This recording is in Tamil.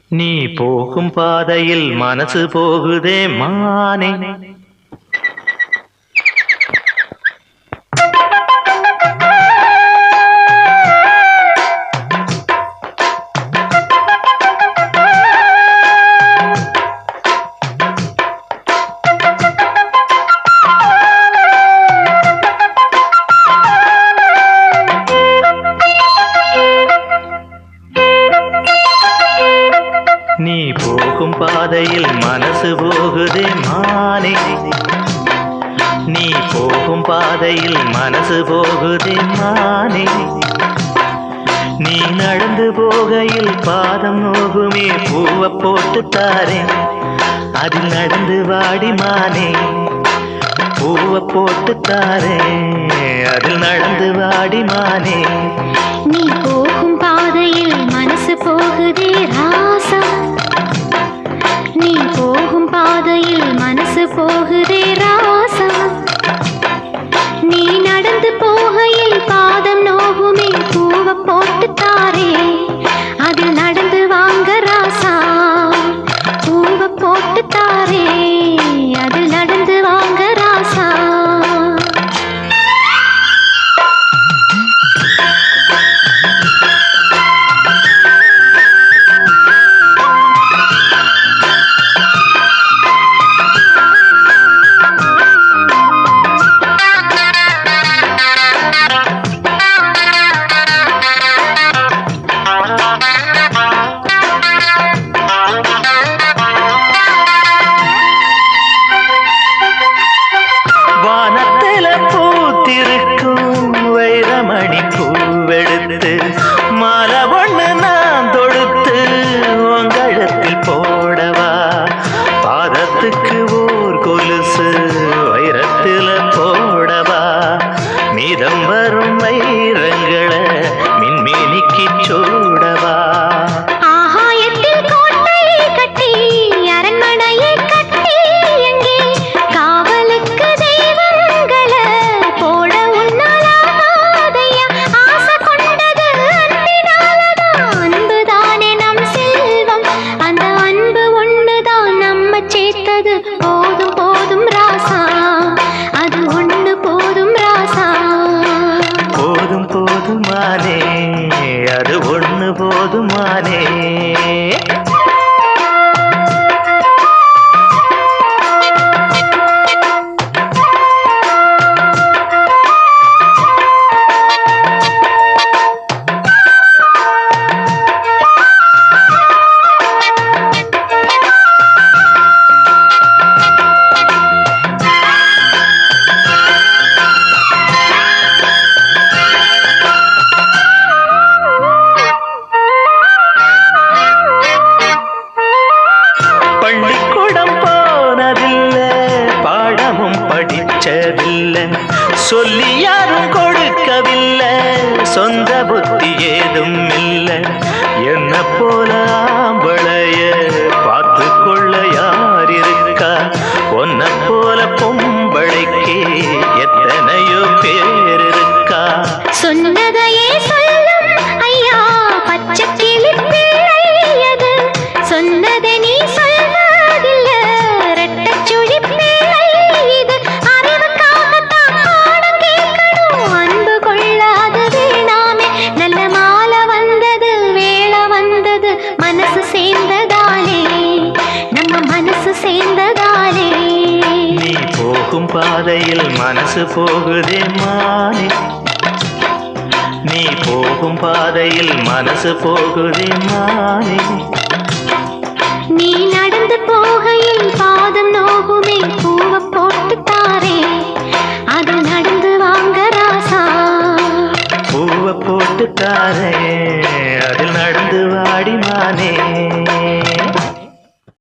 நீ போகும் பாதையில் மனசு போகுதே மானே. நீ போகும் பாதையில் மனசு போகுதே மானே. நீ போகும் பாதையில் மனசு போகுதே மானே. நீ நடந்து போகையில் பாதம் நோகுமே பூவை போட்டு தாரேன். அதில் நடந்து வாடி மானே. பூவை போட்டு தாரேன். அதில் நடந்து வாடி மானே. நீ போகும் பாதையில் மனசு போகுதே ராசா. நீ போகும் பாதையில் மனசு போகுதே ராசா. நீ நடந்து போகையில் பாதம் நோகுமே பூவை போட்டு தாரே. அதில் நடந்து வாங்க ராசா. பூவை போட்டு தாரே. அதில் நடந்து வாங்க ராசா. வைரமணி பூவெடுத்து மாலை ஒண்ணு நான் தொடுத்து உங்கழத்தில் போடவா. பாதத்துக்கு ஓர் கொலுசு வைரத்தில போடவா. மீதம் வரும் வைரங்களை மின்மேனிக்கு சூடவா. போதும் போதும் ராசா. அது ஒண்ணு போதும் ராசா. போதும் போதுமானே. அது ஒண்ணு போதுமானே. பள்ளிக்கூடம் போனதில்லை பாடமும் படிச்சதில்லை. சொல்லி யாரும் கொடுக்கவில்லை. சொந்த புத்தி ஏதும் இல்லை. என்ன போல ஆம்பளைய பார்த்து கொள்ள யார் இருக்கா. ஒன்ன போல பொம்பளைக்கு எத்தனையோ பேர் இருக்கா. சொன்னதையே சொல்லும் ஐயா பச்சை கிளி பிள்ளையது. சொன்னதை நீ சொல்வதில்ல ரெட்டச்சுழி பிள்ளை இது. அறிவுக்காகத்தான் பாடம் கேட்கணும். அன்பு கொள்ளாது வேணாமே. நல்ல மாலை வந்தது வேளை வந்தது மனசு சேர்ந்ததாலே. நம்ம மனசு சேர்ந்ததாலே. நீ போகும் பாதையில் மனசு போகுதே மானே. நீ போகும் பாதையில் மனசு போகுதே மானே. நீ நடந்து போகையில் பாதம் நோகுமே பூவை போட்டு தாரே.